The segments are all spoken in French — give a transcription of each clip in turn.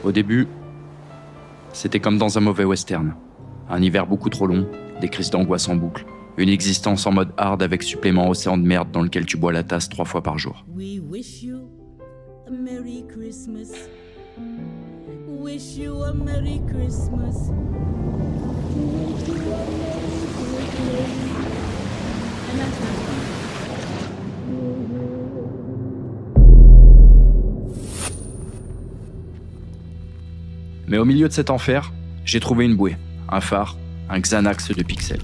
Au début, c'était comme dans un mauvais western. Un hiver beaucoup trop long, des crises d'angoisse en boucle, une existence en mode hard avec supplément océan de merde dans lequel tu bois la tasse 3 fois par jour. We wish you a Merry Christmas. Wish you a Merry Christmas. Mais au milieu de cet enfer, j'ai trouvé une bouée, un phare, un Xanax de pixels.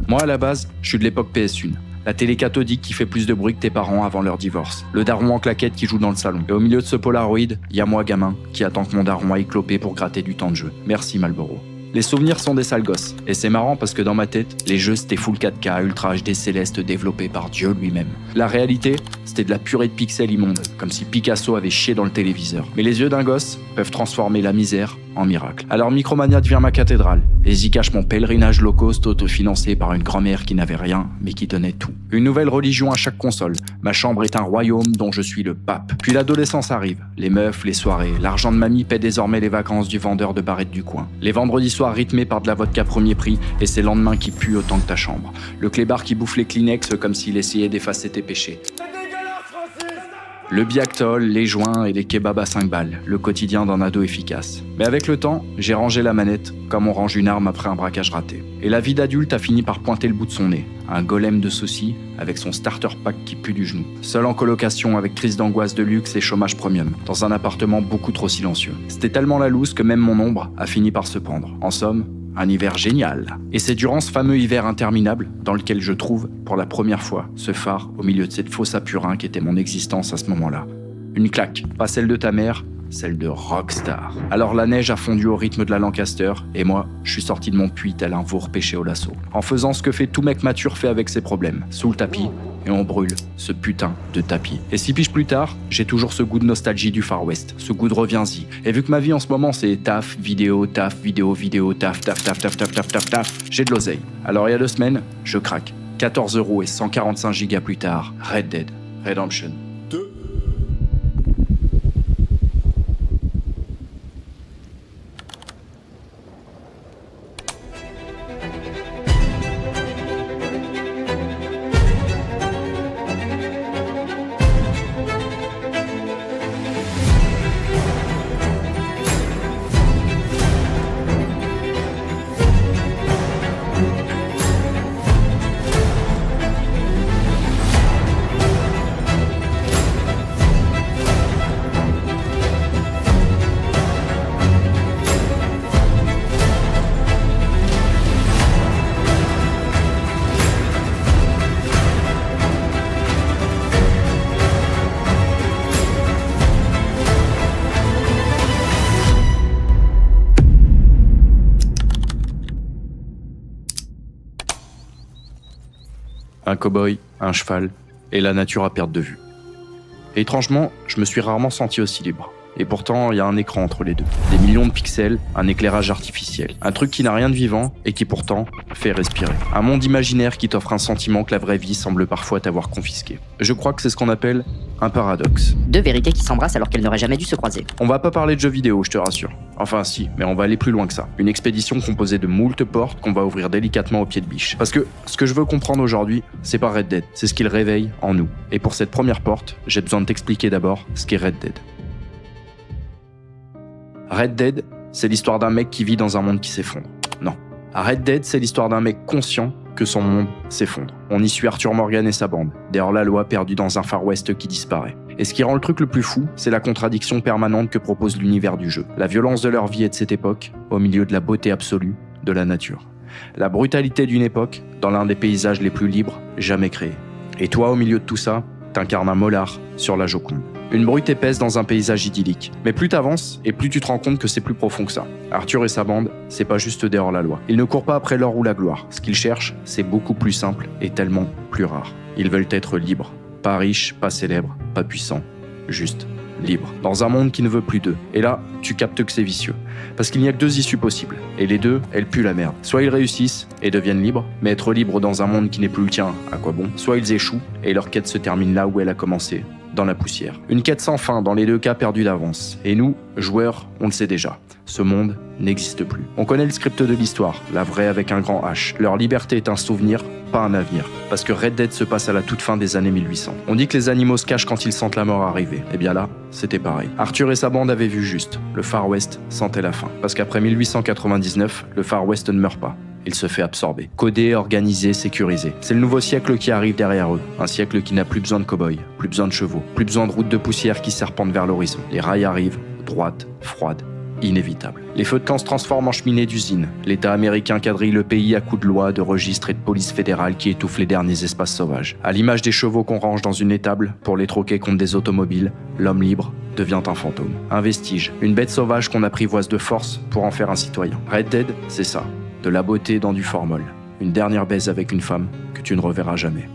Moi, à la base, je suis de l'époque PS1. La télé cathodique qui fait plus de bruit que tes parents avant leur divorce. Le daron en claquette qui joue dans le salon. Et au milieu de ce Polaroid, y a moi, gamin, qui attend que mon daron aille cloper pour gratter du temps de jeu. Merci Marlboro. Les souvenirs sont des sales gosses. Et c'est marrant parce que dans ma tête, les jeux c'était full 4K, Ultra HD céleste développé par Dieu lui-même. La réalité, c'était de la purée de pixels immondes, comme si Picasso avait chié dans le téléviseur. Mais les yeux d'un gosse peuvent transformer la misère en miracle. Alors Micromania devient ma cathédrale, et j'y cache mon pèlerinage low cost autofinancé par une grand-mère qui n'avait rien, mais qui tenait tout. Une nouvelle religion à chaque console. Ma chambre est un royaume dont je suis le pape. Puis l'adolescence arrive. Les meufs, les soirées, l'argent de mamie paie désormais les vacances du vendeur de barrettes du coin. Les vendredis soirs rythmés par de la vodka premier prix, et ces lendemains qui puent autant que ta chambre. Le clébard qui bouffe les Kleenex comme s'il essayait d'effacer tes péchés. Le Biactol, les joints et les kebabs à 5 balles, le quotidien d'un ado efficace. Mais avec le temps, j'ai rangé la manette, comme on range une arme après un braquage raté. Et la vie d'adulte a fini par pointer le bout de son nez. Un golem de soucis, avec son starter pack qui pue du genou. Seul en colocation avec crise d'angoisse de luxe et chômage premium, dans un appartement beaucoup trop silencieux. C'était tellement la loose que même mon ombre a fini par se pendre. En somme, un hiver génial. Et c'est durant ce fameux hiver interminable dans lequel je trouve, pour la première fois, ce phare au milieu de cette fosse à purin qui était mon existence à ce moment-là. Une claque, pas celle de ta mère, celle de rockstar. Alors la neige a fondu au rythme de la Lancaster, et moi, je suis sorti de mon puits tel un veau repêché au lasso. En faisant ce que fait tout mec mature fait avec ses problèmes, sous le tapis, et on brûle ce putain de tapis. Et 6 piges plus tard, j'ai toujours ce goût de nostalgie du Far West, ce goût de reviens-y. Et vu que ma vie en ce moment c'est taf, vidéo, taf, taf, taf, j'ai de l'oseille. Alors il y a 2 semaines, je craque. 14 € et 145 gigas plus tard, Red Dead Redemption 2. Un cow-boy, un cheval, et la nature à perte de vue. Et étrangement, je me suis rarement senti aussi libre. Et pourtant, il y a un écran entre les deux. Des millions de pixels, un éclairage artificiel. Un truc qui n'a rien de vivant et qui pourtant fait respirer. Un monde imaginaire qui t'offre un sentiment que la vraie vie semble parfois t'avoir confisqué. Je crois que c'est ce qu'on appelle un paradoxe. 2 vérités qui s'embrassent alors qu'elles n'auraient jamais dû se croiser. On va pas parler de jeux vidéo, je te rassure. Enfin si, mais on va aller plus loin que ça. Une expédition composée de moult portes qu'on va ouvrir délicatement au pied de biche. Parce que ce que je veux comprendre aujourd'hui, c'est pas Red Dead, c'est ce qu'il réveille en nous. Et pour cette première porte, j'ai besoin de t'expliquer d'abord ce qu'est Red Dead. Red Dead, c'est l'histoire d'un mec qui vit dans un monde qui s'effondre. Non. Red Dead, c'est l'histoire d'un mec conscient que son monde s'effondre. On y suit Arthur Morgan et sa bande, des hors-la-loi perdus dans un Far West qui disparaît. Et ce qui rend le truc le plus fou, c'est la contradiction permanente que propose l'univers du jeu. La violence de leur vie et de cette époque, au milieu de la beauté absolue de la nature. La brutalité d'une époque, dans l'un des paysages les plus libres jamais créés. Et toi, au milieu de tout ça, t'incarnes un molar sur la Joconde. Une brute épaisse dans un paysage idyllique. Mais plus t'avances, et plus tu te rends compte que c'est plus profond que ça. Arthur et sa bande, c'est pas juste des hors-la-loi. Ils ne courent pas après l'or ou la gloire. Ce qu'ils cherchent, c'est beaucoup plus simple et tellement plus rare. Ils veulent être libres. Pas riches, pas célèbres, pas puissants. Juste libres. Dans un monde qui ne veut plus d'eux. Et là, tu captes que c'est vicieux. Parce qu'il n'y a que 2 issues possibles. Et les 2, elles puent la merde. Soit ils réussissent et deviennent libres, mais être libre dans un monde qui n'est plus le tien, à quoi bon ? Soit ils échouent et leur quête se termine là où elle a commencé, dans la poussière. Une quête sans fin, dans les deux cas perdus d'avance. Et nous, joueurs, on le sait déjà. Ce monde n'existe plus. On connaît le script de l'histoire, la vraie avec un grand H. Leur liberté est un souvenir, pas un avenir. Parce que Red Dead se passe à la toute fin des années 1800. On dit que les animaux se cachent quand ils sentent la mort arriver. Et bien là, c'était pareil. Arthur et sa bande avaient vu juste. Le Far West sentait la fin. Parce qu'après 1899, le Far West ne meurt pas. Il se fait absorber. Codé, organisé, sécurisé. C'est le nouveau siècle qui arrive derrière eux. Un siècle qui n'a plus besoin de cow-boys, plus besoin de chevaux, plus besoin de routes de poussière qui serpentent vers l'horizon. Les rails arrivent, droites, froides, inévitables. Les feux de camp se transforment en cheminées d'usines. L'État américain quadrille le pays à coups de lois, de registres et de police fédérale qui étouffent les derniers espaces sauvages. À l'image des chevaux qu'on range dans une étable pour les troquer contre des automobiles, l'homme libre devient un fantôme. Un vestige, une bête sauvage qu'on apprivoise de force pour en faire un citoyen. Red Dead, c'est ça. De la beauté dans du formol. Une dernière baise avec une femme que tu ne reverras jamais.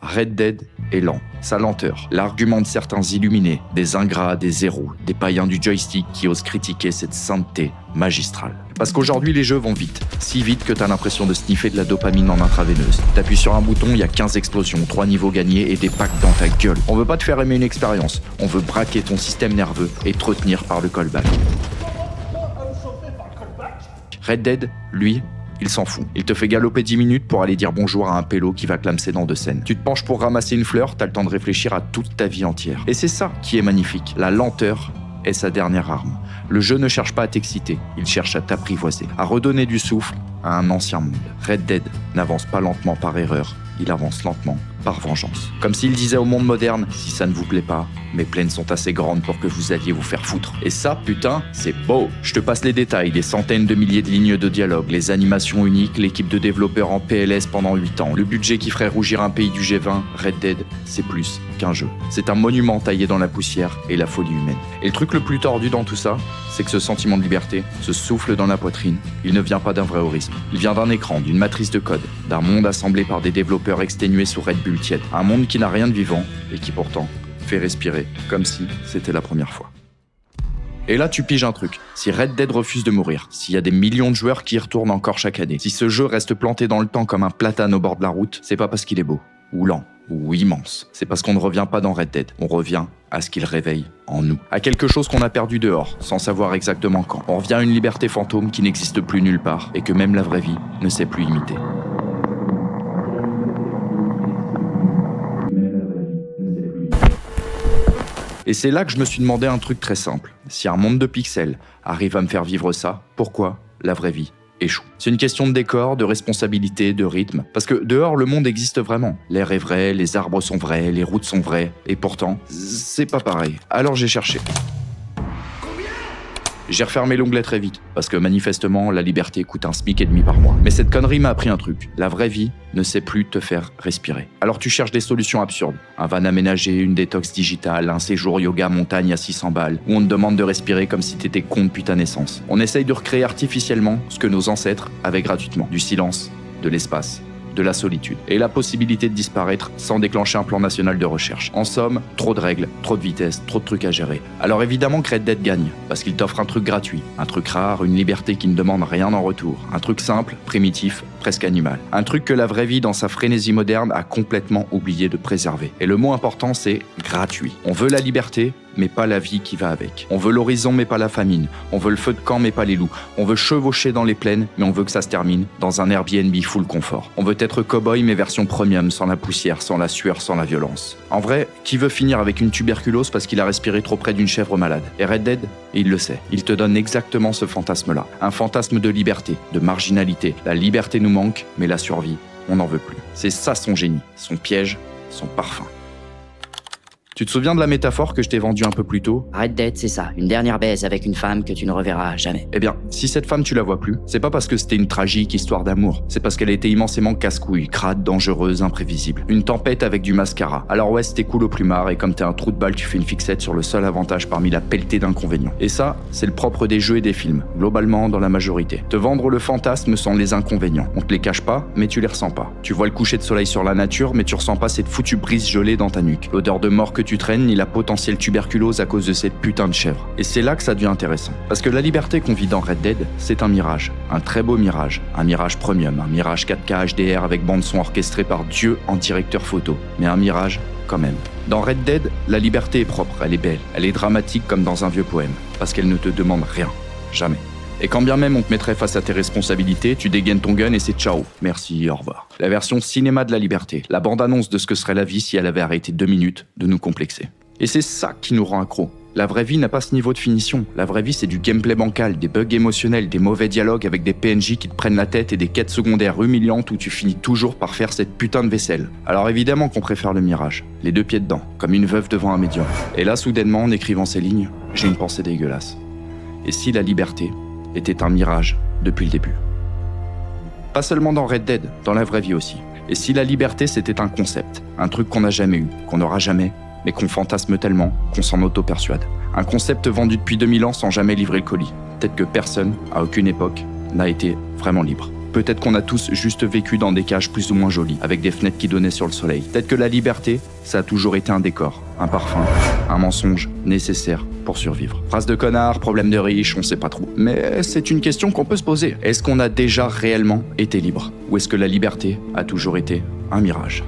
Red Dead est lent. Sa lenteur, l'argument de certains illuminés, des ingrats, des héros, des païens du joystick qui osent critiquer cette sainteté magistrale. Parce qu'aujourd'hui, les jeux vont vite. Si vite que t'as l'impression de sniffer de la dopamine en intraveineuse. T'appuies sur un bouton, il y a 15 explosions, 3 niveaux gagnés et des packs dans ta gueule. On veut pas te faire aimer une expérience, on veut braquer ton système nerveux et te retenir par le callback. Red Dead, lui, il s'en fout. Il te fait galoper 10 minutes pour aller dire bonjour à un pélo qui va clamser dans 2 scènes. Tu te penches pour ramasser une fleur, t'as le temps de réfléchir à toute ta vie entière. Et c'est ça qui est magnifique. La lenteur est sa dernière arme. Le jeu ne cherche pas à t'exciter, il cherche à t'apprivoiser, à redonner du souffle à un ancien monde. Red Dead n'avance pas lentement par erreur, il avance lentement par vengeance. Comme s'il disait au monde moderne, si ça ne vous plaît pas, mes plaines sont assez grandes pour que vous alliez vous faire foutre. Et ça, putain, c'est beau. Je te passe les détails, des centaines de milliers de lignes de dialogue, les animations uniques, l'équipe de développeurs en PLS pendant 8 ans, le budget qui ferait rougir un pays du G20. Red Dead, c'est plus qu'un jeu. C'est un monument taillé dans la poussière et la folie humaine. Et le truc le plus tordu dans tout ça, c'est que ce sentiment de liberté, ce souffle dans la poitrine, il ne vient pas d'un vrai horizon. Il vient d'un écran, d'une matrice de code, d'un monde assemblé par des développeurs exténués sous Red Bull tiède. Un monde qui n'a rien de vivant et qui pourtant fait respirer comme si c'était la première fois. Et là, tu piges un truc. Si Red Dead refuse de mourir, s'il y a des millions de joueurs qui y retournent encore chaque année, si ce jeu reste planté dans le temps comme un platane au bord de la route, c'est pas parce qu'il est beau, ou lent, ou immense. C'est parce qu'on ne revient pas dans Red Dead. On revient à ce qu'il réveille en nous. À quelque chose qu'on a perdu dehors, sans savoir exactement quand. On revient à une liberté fantôme qui n'existe plus nulle part et que même la vraie vie ne sait plus imiter. Et c'est là que je me suis demandé un truc très simple. Si un monde de pixels arrive à me faire vivre ça, pourquoi la vraie vie échoue? C'est une question de décor, de responsabilité, de rythme. Parce que dehors, le monde existe vraiment. L'air est vrai, les arbres sont vrais, les routes sont vraies. Et pourtant, c'est pas pareil. Alors j'ai cherché. J'ai refermé l'onglet très vite, parce que manifestement, la liberté coûte un SMIC et demi par mois. Mais cette connerie m'a appris un truc. La vraie vie ne sait plus te faire respirer. Alors tu cherches des solutions absurdes. Un van aménagé, une détox digitale, un séjour yoga montagne à 600 balles, où on te demande de respirer comme si t'étais con depuis ta naissance. On essaye de recréer artificiellement ce que nos ancêtres avaient gratuitement. Du silence, de l'espace, de la solitude et la possibilité de disparaître sans déclencher un plan national de recherche. En somme, trop de règles, trop de vitesse, trop de trucs à gérer. Alors évidemment que Red Dead gagne, parce qu'il t'offre un truc gratuit, un truc rare, une liberté qui ne demande rien en retour, un truc simple, primitif, presque animal. Un truc que la vraie vie dans sa frénésie moderne a complètement oublié de préserver. Et le mot important c'est gratuit. On veut la liberté, mais pas la vie qui va avec. On veut l'horizon, mais pas la famine. On veut le feu de camp, mais pas les loups. On veut chevaucher dans les plaines, mais on veut que ça se termine dans un Airbnb full confort. On veut être cow-boy, mais version premium, sans la poussière, sans la sueur, sans la violence. En vrai, qui veut finir avec une tuberculose parce qu'il a respiré trop près d'une chèvre malade? Et Red Dead, il le sait. Il te donne exactement ce fantasme-là. Un fantasme de liberté, de marginalité. La liberté nous manque, mais la survie, on n'en veut plus. C'est ça son génie, son piège, son parfum. Tu te souviens de la métaphore que je t'ai vendue un peu plus tôt? Red Dead, c'est ça, une dernière baise avec une femme que tu ne reverras jamais. Eh bien, si cette femme tu la vois plus, c'est pas parce que c'était une tragique histoire d'amour, c'est parce qu'elle était immensément casse-couille, crade, dangereuse, imprévisible. Une tempête avec du mascara. Alors ouais, c'était cool au plumard et comme t'es un trou de balle, tu fais une fixette sur le seul avantage parmi la pelletée d'inconvénients. Et ça, c'est le propre des jeux et des films, globalement dans la majorité. Te vendre le fantasme sans les inconvénients. On te les cache pas, mais tu les ressens pas. Tu vois le coucher de soleil sur la nature, mais tu ressens pas cette foutue brise gelée dans ta nuque. L'odeur de mort que tu traînes ni la potentielle tuberculose à cause de cette putain de chèvre. Et c'est là que ça devient intéressant. Parce que la liberté qu'on vit dans Red Dead, c'est un mirage. Un très beau mirage. Un mirage premium, un mirage 4K HDR avec bande-son orchestrée par Dieu en directeur photo. Mais un mirage quand même. Dans Red Dead, la liberté est propre, elle est belle, elle est dramatique comme dans un vieux poème. Parce qu'elle ne te demande rien. Jamais. Et quand bien même on te mettrait face à tes responsabilités, tu dégaines ton gun et c'est ciao. Merci, au revoir. La version cinéma de la liberté, la bande-annonce de ce que serait la vie si elle avait arrêté 2 minutes de nous complexer. Et c'est ça qui nous rend accros. La vraie vie n'a pas ce niveau de finition. La vraie vie, c'est du gameplay bancal, des bugs émotionnels, des mauvais dialogues avec des PNJ qui te prennent la tête et des quêtes secondaires humiliantes où tu finis toujours par faire cette putain de vaisselle. Alors évidemment qu'on préfère le mirage, les 2 pieds dedans, comme une veuve devant un médium. Et là, soudainement, en écrivant ces lignes, j'ai une pensée dégueulasse. Et si la liberté était un mirage depuis le début? Pas seulement dans Red Dead, dans la vraie vie aussi. Et si la liberté c'était un concept, un truc qu'on n'a jamais eu, qu'on n'aura jamais, mais qu'on fantasme tellement qu'on s'en auto-persuade. Un concept vendu depuis 2000 ans sans jamais livrer le colis. Peut-être que personne, à aucune époque, n'a été vraiment libre. Peut-être qu'on a tous juste vécu dans des cages plus ou moins jolies, avec des fenêtres qui donnaient sur le soleil. Peut-être que la liberté, ça a toujours été un décor, un parfum, un mensonge nécessaire pour survivre. Phrase de connard, problème de riche, on sait pas trop. Mais c'est une question qu'on peut se poser. Est-ce qu'on a déjà réellement été libre? Ou est-ce que la liberté a toujours été un mirage?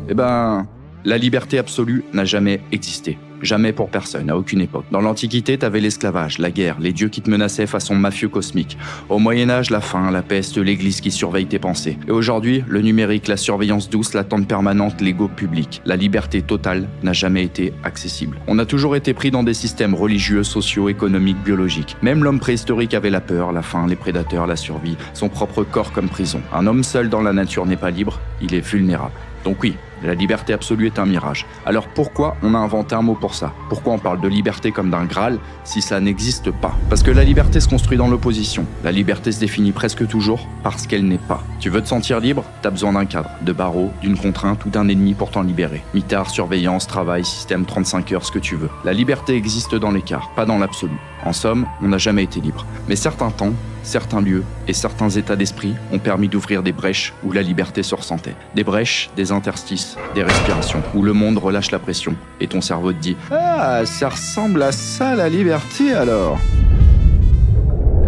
Eh ben, la liberté absolue n'a jamais existé. Jamais pour personne, à aucune époque. Dans l'Antiquité, t'avais l'esclavage, la guerre, les dieux qui te menaçaient façon mafieux cosmique. Au Moyen-Âge, la faim, la peste, l'église qui surveille tes pensées. Et aujourd'hui, le numérique, la surveillance douce, l'attente permanente, l'ego public. La liberté totale n'a jamais été accessible. On a toujours été pris dans des systèmes religieux, sociaux, économiques, biologiques. Même l'homme préhistorique avait la peur, la faim, les prédateurs, la survie, son propre corps comme prison. Un homme seul dans la nature n'est pas libre, il est vulnérable. Donc oui, la liberté absolue est un mirage. Alors pourquoi on a inventé un mot pour ça? Pourquoi on parle de liberté comme d'un Graal si ça n'existe pas? Parce que la liberté se construit dans l'opposition. La liberté se définit presque toujours parce qu'elle n'est pas. Tu veux te sentir libre? T'as besoin d'un cadre, de barreaux, d'une contrainte ou d'un ennemi pour t'en libérer. Mitard, surveillance, travail, système 35 heures, ce que tu veux. La liberté existe dans l'écart, pas dans l'absolu. En somme, on n'a jamais été libre. Mais certains temps, certains lieux et certains états d'esprit ont permis d'ouvrir des brèches où la liberté se ressentait. Des brèches, des interstices, des respirations, où le monde relâche la pression et ton cerveau te dit « Ah, ça ressemble à ça la liberté alors !»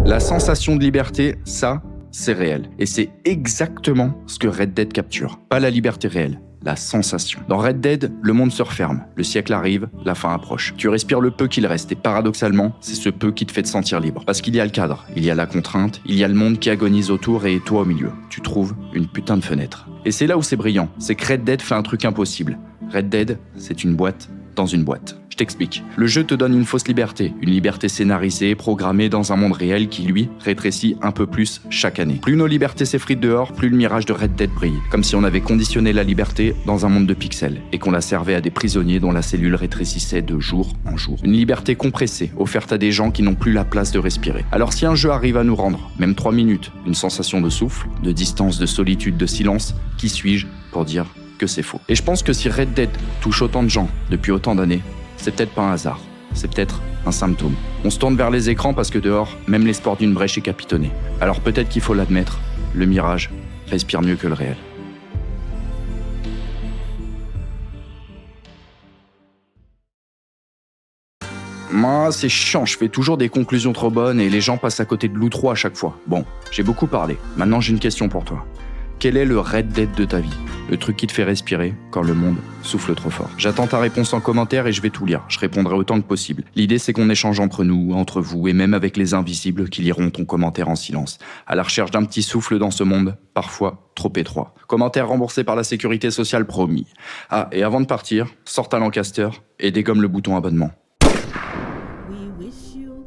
La sensation de liberté, ça, c'est réel. Et c'est exactement ce que Red Dead capture. Pas la liberté réelle, la sensation. Dans Red Dead, le monde se referme, le siècle arrive, la fin approche. Tu respires le peu qu'il reste et paradoxalement, c'est ce peu qui te fait te sentir libre. Parce qu'il y a le cadre, il y a la contrainte, il y a le monde qui agonise autour et toi au milieu. Tu trouves une putain de fenêtre. Et c'est là où c'est brillant, c'est que Red Dead fait un truc impossible. Red Dead, c'est une boîte dans une boîte. Je t'explique. Le jeu te donne une fausse liberté, une liberté scénarisée, programmée dans un monde réel qui, lui, rétrécit un peu plus chaque année. Plus nos libertés s'effritent dehors, plus le mirage de Red Dead brille. Comme si on avait conditionné la liberté dans un monde de pixels et qu'on la servait à des prisonniers dont la cellule rétrécissait de jour en jour. Une liberté compressée, offerte à des gens qui n'ont plus la place de respirer. Alors si un jeu arrive à nous rendre, même 3 minutes, une sensation de souffle, de distance, de solitude, de silence, qui suis-je pour dire que c'est faux? Et je pense que si Red Dead touche autant de gens depuis autant d'années, c'est peut-être pas un hasard, c'est peut-être un symptôme. On se tourne vers les écrans parce que dehors, même l'espoir d'une brèche est capitonné. Alors peut-être qu'il faut l'admettre, le mirage respire mieux que le réel. Moi, c'est chiant, je fais toujours des conclusions trop bonnes et les gens passent à côté de l'outro à chaque fois. Bon, j'ai beaucoup parlé, maintenant j'ai une question pour toi. Quel est le Red Dead de ta vie? Le truc qui te fait respirer quand le monde souffle trop fort. J'attends ta réponse en commentaire et je vais tout lire. Je répondrai autant que possible. L'idée, c'est qu'on échange entre nous, entre vous et même avec les invisibles qui liront ton commentaire en silence. À la recherche d'un petit souffle dans ce monde, parfois trop étroit. Commentaire remboursé par la sécurité sociale, promis. Ah, et avant de partir, sors ta Lancaster et dégomme le bouton abonnement. We wish you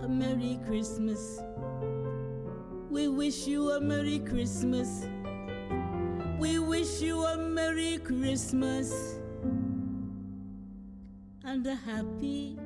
a Merry Christmas. We wish you a Merry Christmas. We wish you a Merry Christmas and a Happy